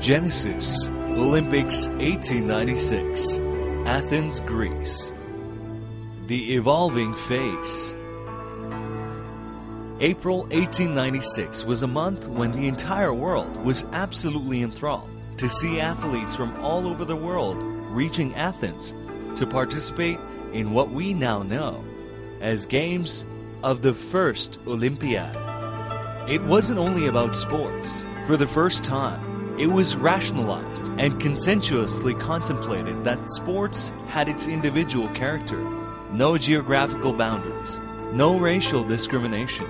Genesis, Olympics 1896, Athens, Greece. The evolving face. April 1896 was a month when the entire world was absolutely enthralled to see athletes from all over the world reaching Athens to participate in what we now know as Games of the First Olympiad. It wasn't only about sports. For the first time, it was rationalized and consensuously contemplated that sports had its individual character, no geographical boundaries, no racial discrimination,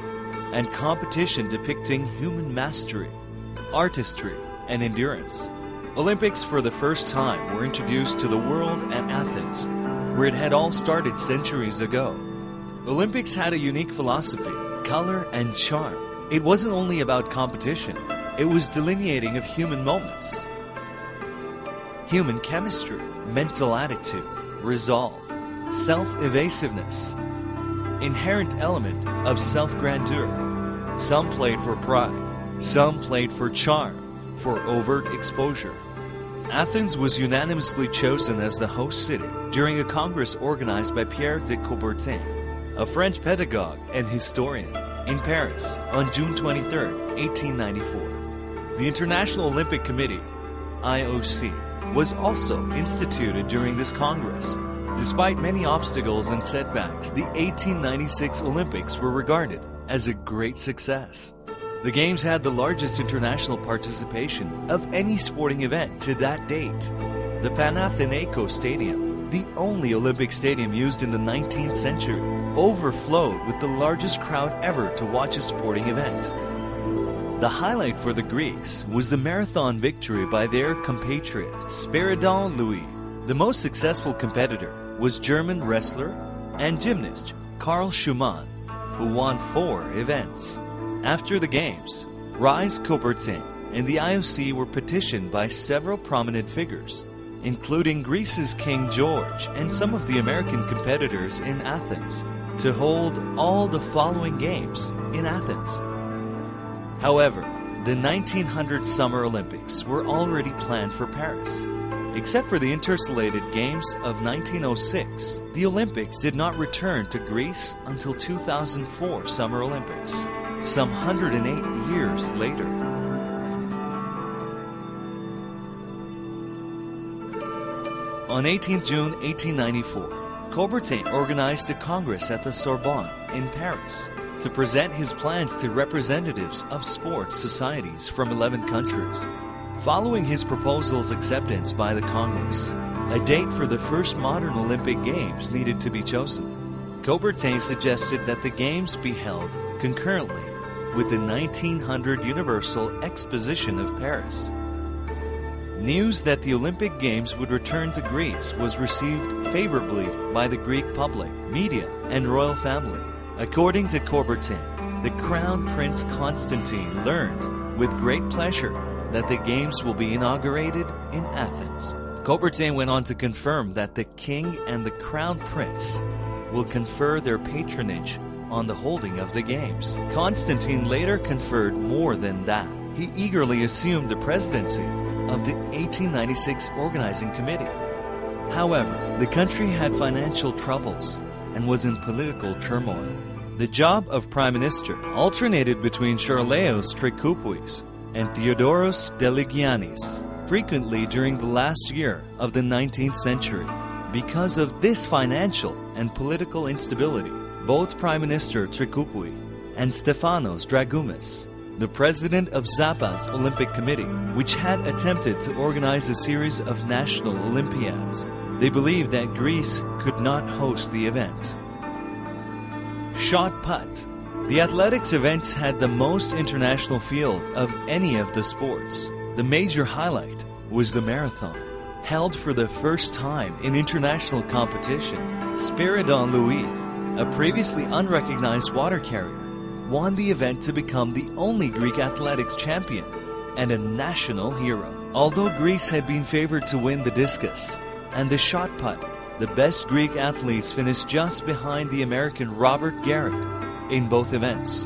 and competition depicting human mastery, artistry, and endurance. Olympics for the first time were introduced to the world at Athens, where it had all started centuries ago. Olympics had a unique philosophy, color, and charm. It wasn't only about competition. It was delineating of human moments, human chemistry, mental attitude, resolve, self-evasiveness, inherent element of self-grandeur. Some played for pride, some played for charm, for overt exposure. Athens was unanimously chosen as the host city during a congress organized by Pierre de Coubertin, a French pedagogue and historian, in Paris on June 23, 1894. The International Olympic Committee, IOC, was also instituted during this Congress. Despite many obstacles and setbacks, the 1896 Olympics were regarded as a great success. The Games had the largest international participation of any sporting event to that date. The Panathinaikos Stadium, the only Olympic stadium used in the 19th century, overflowed with the largest crowd ever to watch a sporting event. The highlight for the Greeks was the marathon victory by their compatriot, Spiridon Louis. The most successful competitor was German wrestler and gymnast Karl Schumann, who won 4 events. After the Games, Rise Coubertin and the IOC were petitioned by several prominent figures, including Greece's King George and some of the American competitors in Athens, to hold all the following Games in Athens. However, the 1900 Summer Olympics were already planned for Paris. Except for the intercalated Games of 1906, the Olympics did not return to Greece until 2004 Summer Olympics, some 108 years later. On 18 June 1894, Coubertin organized a congress at the Sorbonne in Paris to present his plans to representatives of sports societies from 11 countries. Following his proposal's acceptance by the Congress, a date for the first modern Olympic Games needed to be chosen. Coubertin suggested that the Games be held concurrently with the 1900 Universal Exposition of Paris. News that the Olympic Games would return to Greece was received favorably by the Greek public, media, and royal family. According to Coubertin, the Crown Prince Constantine learned with great pleasure that the Games will be inaugurated in Athens. Coubertin went on to confirm that the King and the Crown Prince will confer their patronage on the holding of the Games. Constantine later conferred more than that. He eagerly assumed the presidency of the 1896 Organizing Committee. However, the country had financial troubles and was in political turmoil. The job of Prime Minister alternated between Charleos Trikoupouis and Theodoros Deligiannis, frequently during the last year of the 19th century. Because of this financial and political instability, both Prime Minister Trikoupouis and Stefanos Dragoumis, the president of Zappa's Olympic Committee, which had attempted to organize a series of national Olympiads, they believed that Greece could not host the event. Shot put. The athletics events had the most international field of any of the sports. The major highlight was the marathon. Held for the first time in international competition, Spiridon Louis, a previously unrecognized water carrier, won the event to become the only Greek athletics champion and a national hero. Although Greece had been favored to win the discus and the shot put, the best Greek athletes finished just behind the American Robert Garrett in both events.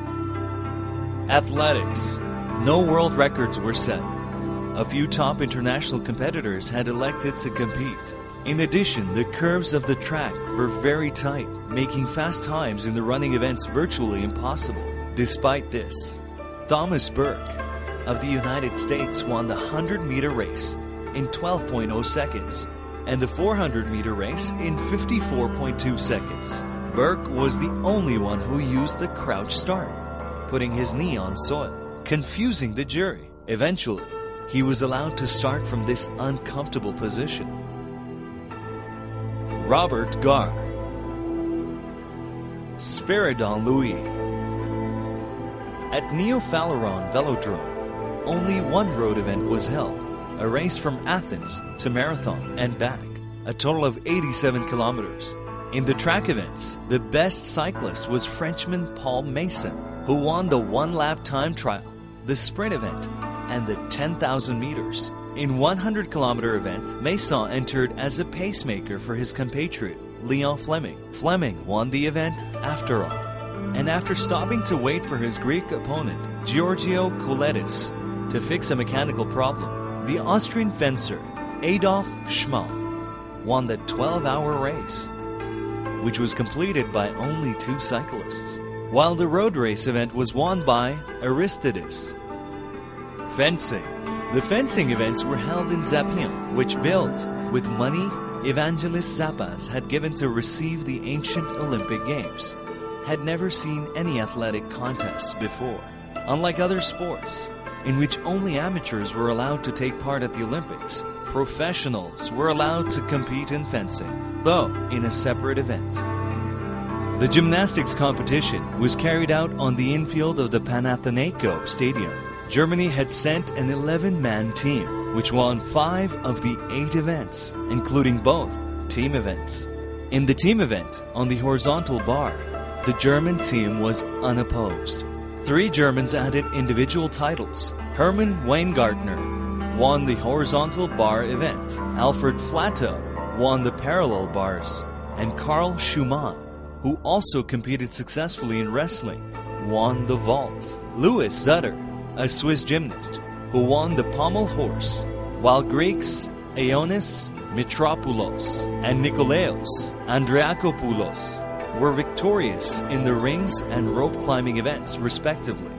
Athletics. No world records were set. a few top international competitors had elected to compete. In addition, the curves of the track were very tight, making fast times in the running events virtually impossible. Despite this, Thomas Burke of the United States won the 100-meter race in 12.0 seconds and the 400-meter race in 54.2 seconds. Burke was the only one who used the crouch start, putting his knee on soil, confusing the jury. Eventually, he was allowed to start from this uncomfortable position. Robert Garr, Spiridon Louis. At Neo-Phaleron Velodrome, only one road event was held, a race from Athens to Marathon and back, a total of 87 kilometers. In the track events, the best cyclist was Frenchman Paul Masson, who won the one-lap time trial, the sprint event, and the 10,000 meters. In 100-kilometer event, Masson entered as a pacemaker for his compatriot, Leon Fleming. Fleming won the event after all. And after stopping to wait for his Greek opponent, Giorgio Kouletis, to fix a mechanical problem, the Austrian fencer, Adolf Schmal, won the 12-hour race, which was completed by only 2 cyclists, while the road race event was won by Aristides. Fencing. The fencing events were held in Zapion, which built with money Evangelos Zappas had given to receive the ancient Olympic Games. Had never seen any athletic contests before. Unlike other sports, in which only amateurs were allowed to take part at the Olympics, professionals were allowed to compete in fencing, though in a separate event. The gymnastics competition was carried out on the infield of the Panathinaiko Stadium. Germany had sent an 11-man team, which won 5 of the 8 events, including both team events. In the team event, on the horizontal bar, the German team was unopposed. 3 Germans added individual titles. Hermann Weingartner won the horizontal bar event. Alfred Flatto won the parallel bars. And Karl Schumann, who also competed successfully in wrestling, won the vault. Louis Zutter, a Swiss gymnast, who won the pommel horse, while Greeks Ioannis Mitropoulos and Nikolaos Andreakopoulos were victorious in the rings and rope climbing events, respectively.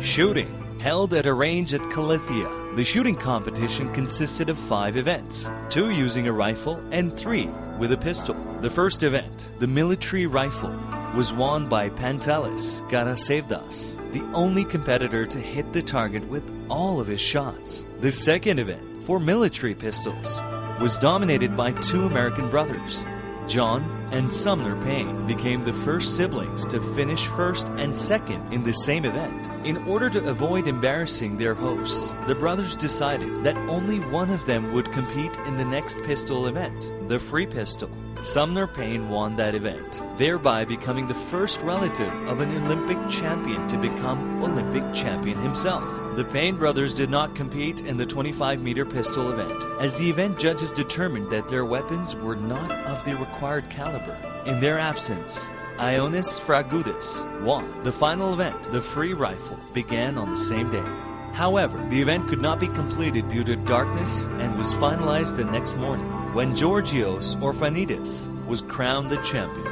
Shooting. Held at a range at Kallithea, the shooting competition consisted of 5 events, 2 using a rifle and 3 with a pistol. The first event, the military rifle, was won by Pantelis Karasevdas, the only competitor to hit the target with all of his shots. The second event, for military pistols, was dominated by 2 American brothers. John and Sumner Payne became the first siblings to finish first and second in the same event. In order to avoid embarrassing their hosts, the brothers decided that only one of them would compete in the next pistol event, the free pistol. Sumner Payne won that event, thereby becoming the first relative of an Olympic champion to become Olympic champion himself. The Payne brothers did not compete in the 25-meter pistol event, as the event judges determined that their weapons were not of the required caliber. In their absence, Ioannis Fragoudis won. The final event, the free rifle, began on the same day. However, the event could not be completed due to darkness and was finalized the next morning, when Georgios Orphanidis was crowned the champion.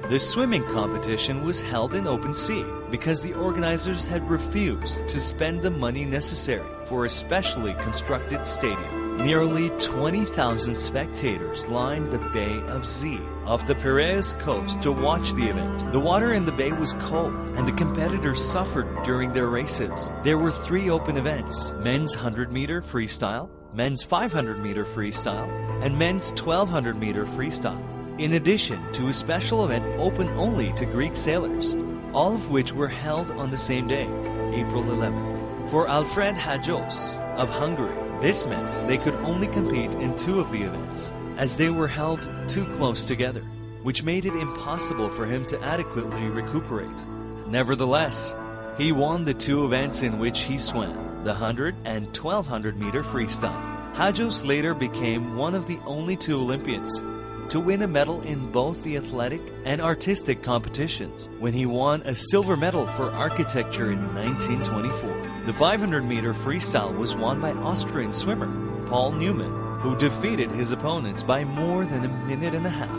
The swimming competition was held in open sea because the organizers had refused to spend the money necessary for a specially constructed stadium. Nearly 20,000 spectators lined the Bay of Z off the Piraeus coast to watch the event. The water in the bay was cold, and the competitors suffered during their races. There were 3 open events: men's 100-meter freestyle, men's 500-meter freestyle, and men's 1,200-meter freestyle, in addition to a special event open only to Greek sailors, all of which were held on the same day, April 11th. For Alfred Hajos of Hungary, this meant they could only compete in 2 of the events, as they were held too close together, which made it impossible for him to adequately recuperate. Nevertheless, he won the 2 events in which he swam, the 100 and 1,200-meter freestyle. Hajos later became one of the only 2 Olympians to win a medal in both the athletic and artistic competitions when he won a silver medal for architecture in 1924. The 500-meter freestyle was won by Austrian swimmer Paul Newman, who defeated his opponents by more than a minute and a half.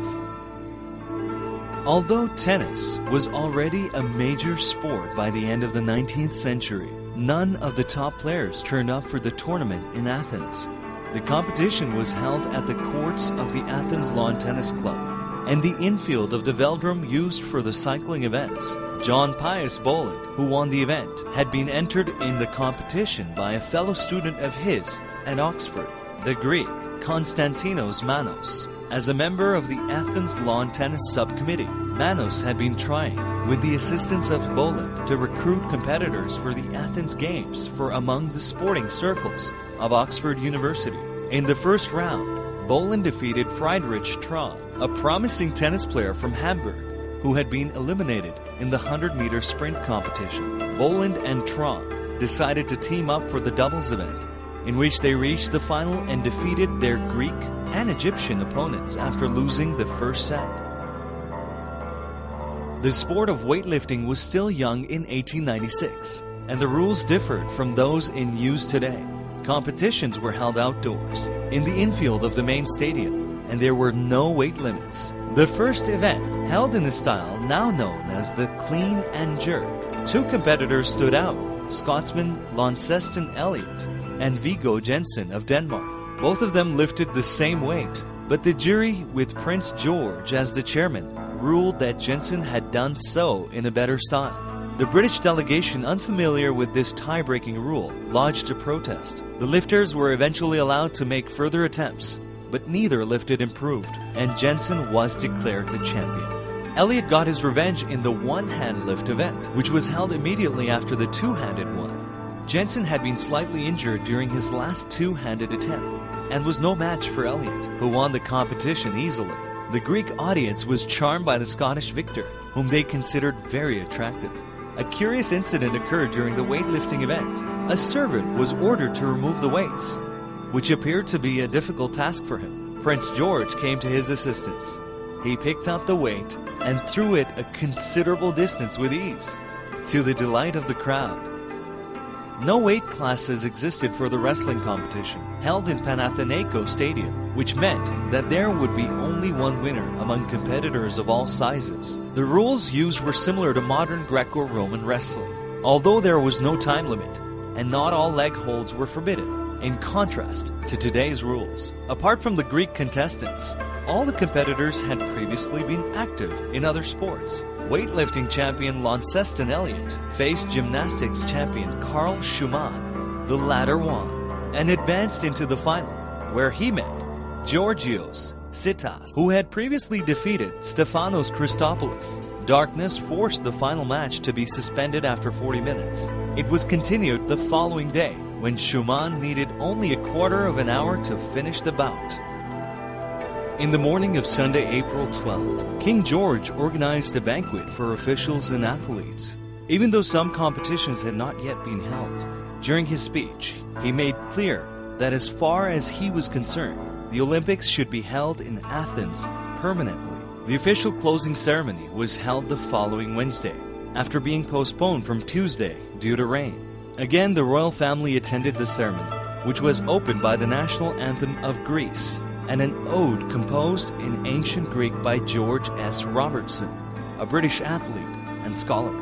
Although tennis was already a major sport by the end of the 19th century, none of the top players turned up for the tournament in Athens. The competition was held at the courts of the Athens Lawn Tennis Club and the infield of the velodrome used for the cycling events. John Pius Boland, who won the event, had been entered in the competition by a fellow student of his at Oxford, the Greek Konstantinos Manos. As a member of the Athens Lawn Tennis Subcommittee, Manos had been trying, with the assistance of Boland, to recruit competitors for the Athens Games for among the sporting circles of Oxford University. In the first round, Boland defeated Friedrich Traun, a promising tennis player from Hamburg, who had been eliminated in the 100-meter sprint competition. Boland and Traun decided to team up for the doubles event, in which they reached the final and defeated their Greek and Egyptian opponents after losing the first set. The sport of weightlifting was still young in 1896, and the rules differed from those in use today. Competitions were held outdoors, in the infield of the main stadium, and there were no weight limits. The first event, held in a style now known as the clean and jerk. Two competitors stood out, Scotsman Launceston Elliot and Viggo Jensen of Denmark. Both of them lifted the same weight, but the jury, with Prince George as the chairman, ruled that Jensen had done so in a better style. The British delegation, unfamiliar with this tie-breaking rule, lodged a protest. The lifters were eventually allowed to make further attempts, but neither lifted improved, and Jensen was declared the champion. Elliot got his revenge in the one-hand lift event, which was held immediately after the two-handed one. Jensen had been slightly injured during his last two-handed attempt and was no match for Elliot, who won the competition easily. The Greek audience was charmed by the Scottish victor, whom they considered very attractive. A curious incident occurred during the weightlifting event. A servant was ordered to remove the weights, which appeared to be a difficult task for him. Prince George came to his assistance. He picked up the weight and threw it a considerable distance with ease, to the delight of the crowd. No weight classes existed for the wrestling competition, held in Panathinaikos Stadium, which meant that there would be only one winner among competitors of all sizes. The rules used were similar to modern Greco-Roman wrestling, although there was no time limit, and not all leg holds were forbidden, in contrast to today's rules. Apart from the Greek contestants, all the competitors had previously been active in other sports. Weightlifting champion Launceston Elliot faced gymnastics champion Carl Schumann. The latter won and advanced into the final, where he met Georgios Sitas, who had previously defeated Stefanos Christopoulos. Darkness forced the final match to be suspended after 40 minutes. It was continued the following day, when Schumann needed only a quarter of an hour to finish the bout. In the morning of Sunday, April 12th, King George organized a banquet for officials and athletes, even though some competitions had not yet been held. During his speech, he made clear that as far as he was concerned, the Olympics should be held in Athens permanently. The official closing ceremony was held the following Wednesday, after being postponed from Tuesday due to rain. Again, the royal family attended the ceremony, which was opened by the national anthem of Greece and an ode composed in ancient Greek by George S. Robertson, a British athlete and scholar.